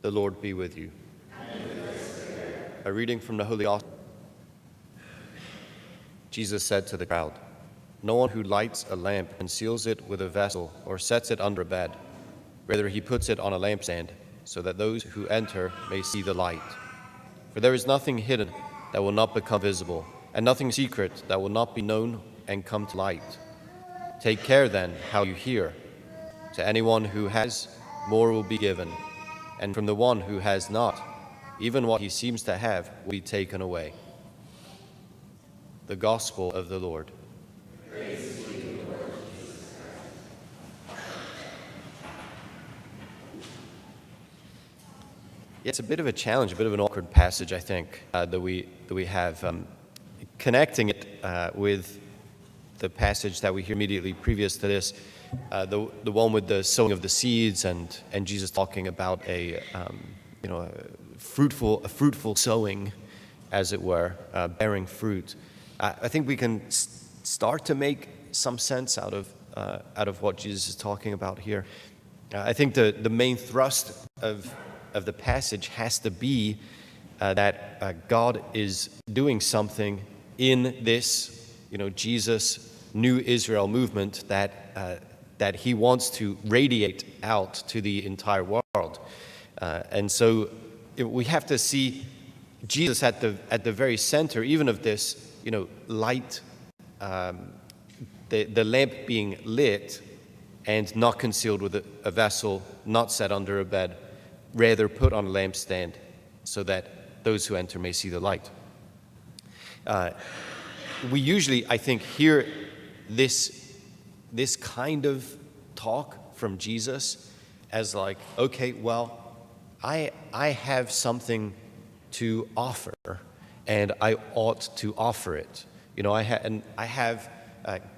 The Lord be with you. A reading from the Holy Gospel. Jesus said to the crowd, "No one who lights a lamp conceals it with a vessel or sets it under a bed. Rather, he puts it on a lampstand, so that those who enter may see the light. For there is nothing hidden that will not become visible, and nothing secret that will not be known and come to light. Take care then how you hear. To anyone who has, more will be given, and from the one who has not, even what he seems to have will be taken away." The Gospel of the Lord. Praise to you, Lord Jesus Christ. It's a bit of a challenge, a bit of an awkward passage, I think, that we have. Connecting it with the passage that we hear immediately previous to this, the one with the sowing of the seeds and Jesus talking about a fruitful sowing, as it were, bearing fruit. I think we can start to make some sense out of what Jesus is talking about here. I think the main thrust of the passage has to be that God is doing something in this, Jesus' new Israel movement that he wants to radiate out to the entire world. And so we have to see Jesus at the very center, even of this, light, the lamp being lit and not concealed with a vessel, not set under a bed, rather put on a lampstand so that those who enter may see the light. We usually, I think, hear this kind of talk from Jesus as like, okay, well, I have something to offer, and I ought to offer it. I have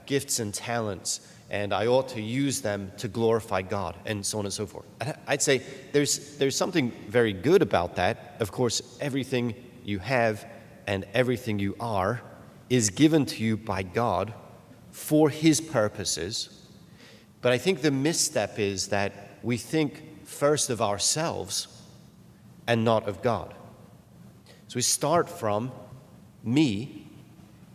gifts and talents, and I ought to use them to glorify God, and so on and so forth. I'd say there's something very good about that. Of course, everything you have and everything you are is given to you by God for His purposes. But I think the misstep is that we think first of ourselves and not of God. So we start from me,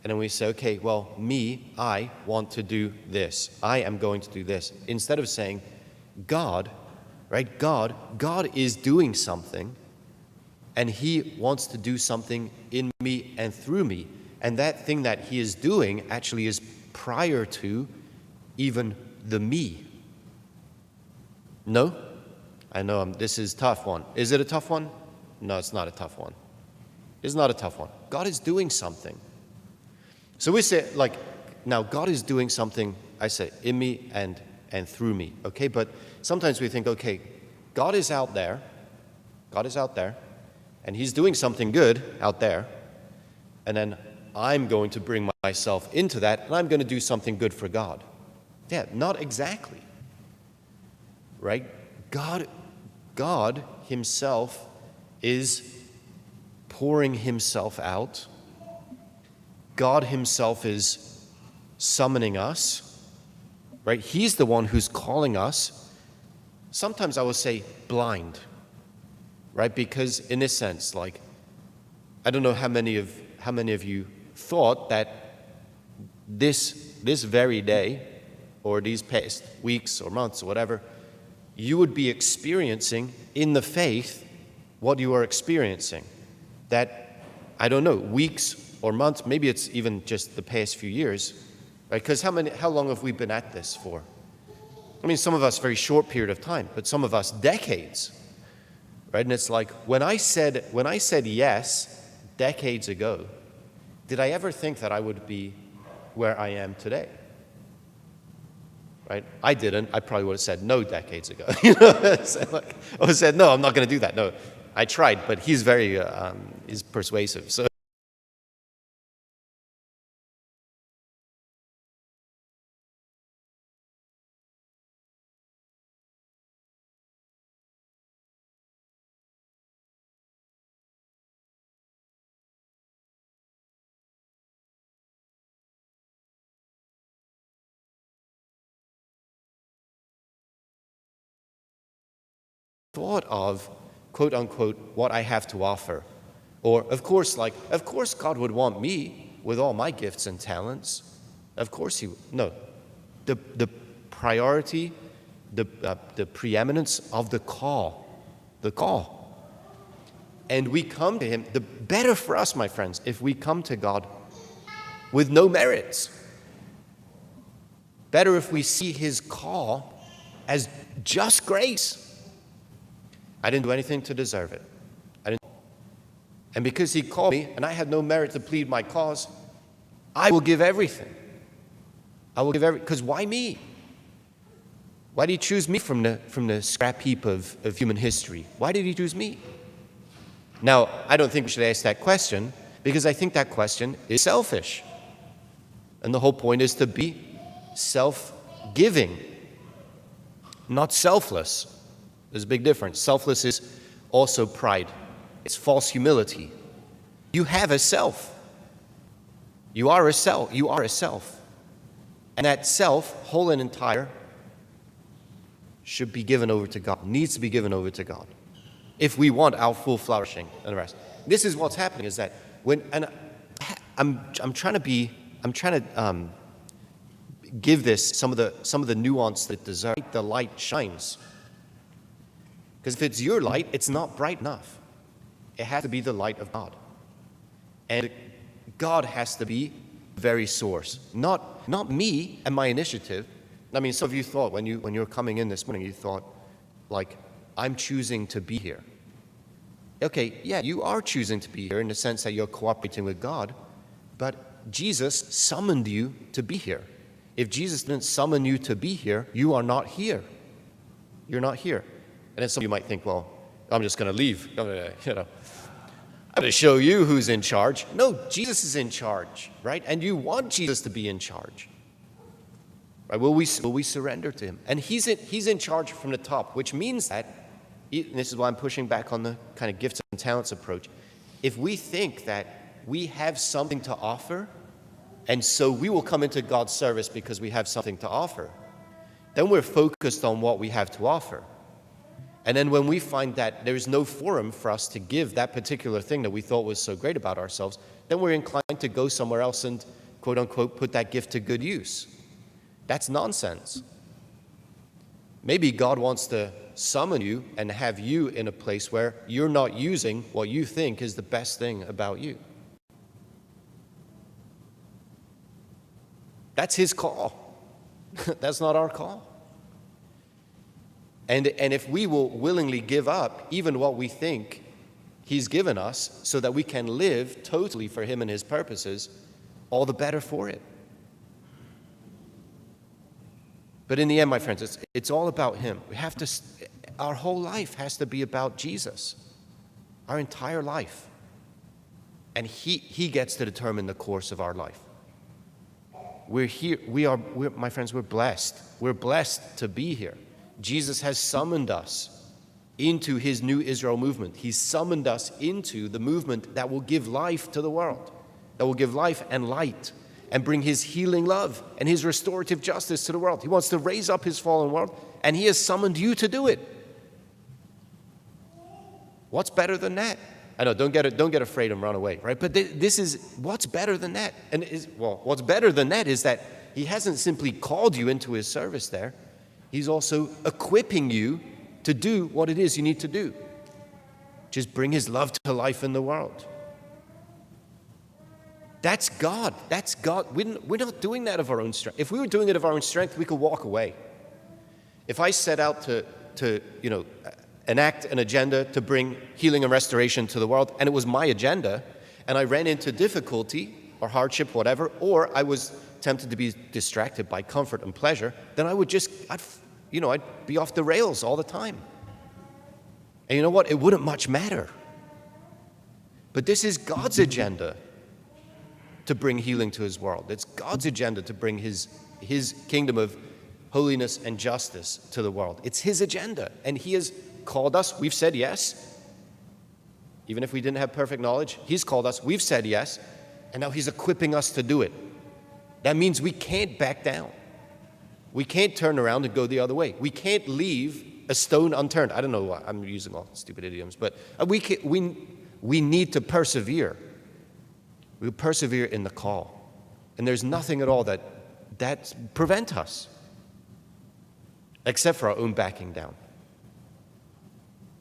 and then we say, okay, well, me, I want to do this. I am going to do this. Instead of saying, God, right? God is doing something, and He wants to do something in me and through me. And that thing that He is doing actually is prior to even the me. No? I know this is a tough one. Is it a tough one? No, it's not a tough one. It's not a tough one. God is doing something. So we say, now God is doing something, I say, in me and through me. Okay, but sometimes we think, okay, God is out there, and He's doing something good out there, and then I'm going to bring myself into that, and I'm going to do something good for God. Yeah, not exactly. Right? God Himself is pouring Himself out. God Himself is summoning us. Right? He's the one who's calling us. Sometimes I will say blind. Right? Because in this sense, I don't know how many of you thought that this very day, or these past weeks or months or whatever, you would be experiencing in the faith what you are experiencing. That, I don't know, weeks or months, maybe it's even just the past few years, right? Because how long have we been at this for? I mean, some of us very short period of time, but some of us decades, right? And it's like, when I said yes decades ago, did I ever think that I would be where I am today? Right? I didn't. I probably would have said no decades ago. I would have said, no, I'm not going to do that. No, I tried, but he's very is persuasive. So thought of quote unquote, what I have to offer. Or, of course, God would want me with all my gifts and talents. Of course he would. No. The priority, the preeminence of the call. The call. And we come to him, the better for us, my friends, if we come to God with no merits. Better if we see his call as just grace. I didn't do anything to deserve it. And because he called me and I had no merit to plead my cause, I will give everything. Because why me? Why did he choose me from the scrap heap of human history? Why did he choose me? Now, I don't think we should ask that question, because I think that question is selfish. And the whole point is to be self-giving, not selfless. There's a big difference. Selfless is also pride. It's false humility. You have a self. You are a self. You are a self. And that self, whole and entire, should be given over to God, needs to be given over to God, if we want our full flourishing and the rest. This is what's happening, is that I'm trying to give this some of the nuance that it deserves. The light shines. Because if it's your light, it's not bright enough. It has to be the light of God. And God has to be the very source, not me and my initiative. I mean, some of you thought when you were coming in this morning, you thought, like, I'm choosing to be here. Okay, yeah, you are choosing to be here in the sense that you're cooperating with God, but Jesus summoned you to be here. If Jesus didn't summon you to be here, you are not here. You're not here. And then some of you might think, well, I'm just going to leave. I'm going to show you who's in charge. No, Jesus is in charge, right? And you want Jesus to be in charge. Right? Will we surrender to him? And he's in charge from the top, which means that, and this is why I'm pushing back on the kind of gifts and talents approach. If we think that we have something to offer, and so we will come into God's service because we have something to offer, then we're focused on what we have to offer. And then when we find that there is no forum for us to give that particular thing that we thought was so great about ourselves, then we're inclined to go somewhere else and, quote unquote, put that gift to good use. That's nonsense. Maybe God wants to summon you and have you in a place where you're not using what you think is the best thing about you. That's his call. That's not our call. And if we will willingly give up even what we think he's given us so that we can live totally for him and his purposes, all the better for it. But in the end, my friends, it's all about him. Our whole life has to be about Jesus. Our entire life. And he gets to determine the course of our life. We're here. My friends, we're blessed. We're blessed to be here. Jesus has summoned us into his new Israel movement. He's summoned us into the movement that will give life to the world, that will give life and light and bring his healing love and his restorative justice to the world. He wants to raise up his fallen world, and he has summoned you to do it. What's better than that? I know, don't get afraid and run away, right? But this is, what's better than that? And what's better than that is that he hasn't simply called you into his service there. He's also equipping you to do what it is you need to do. Just bring his love to life in the world. That's God. That's God. We're not doing that of our own strength. If we were doing it of our own strength, we could walk away. If I set out to enact an agenda to bring healing and restoration to the world, and it was my agenda, and I ran into difficulty or hardship, whatever, or I was tempted to be distracted by comfort and pleasure, then I'd be off the rails all the time. And you know what? It wouldn't much matter. But this is God's agenda to bring healing to his world. It's God's agenda to bring his kingdom of holiness and justice to the world. It's his agenda. And he has called us. We've said yes. Even if we didn't have perfect knowledge, he's called us. We've said yes. And now he's equipping us to do it. That means we can't back down. We can't turn around and go the other way. We can't leave a stone unturned. I don't know why I'm using all stupid idioms, but we need to persevere. We persevere in the call. And there's nothing at all that prevent us, except for our own backing down.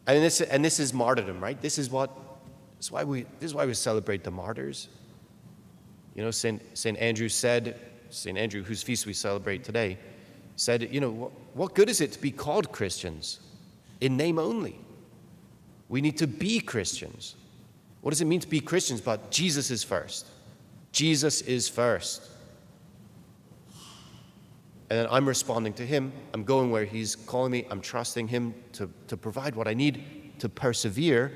And this is martyrdom, right? This is why we celebrate the martyrs. You know, St. Andrew, whose feast we celebrate today, said, you know, what good is it to be called Christians in name only? We need to be Christians. What does it mean to be Christians? But Jesus is first. Jesus is first. And then I'm responding to him. I'm going where he's calling me. I'm trusting him to provide what I need to persevere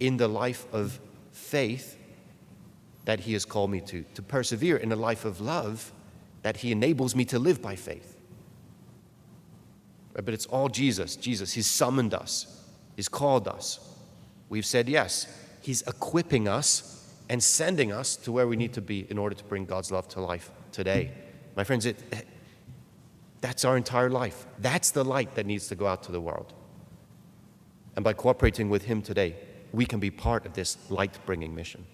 in the life of faith that he has called me to persevere in a life of love that he enables me to live by faith. But it's all Jesus. Jesus, he's summoned us. He's called us. We've said yes. He's equipping us and sending us to where we need to be in order to bring God's love to life today. My friends, that's our entire life. That's the light that needs to go out to the world. And by cooperating with him today, we can be part of this light-bringing mission.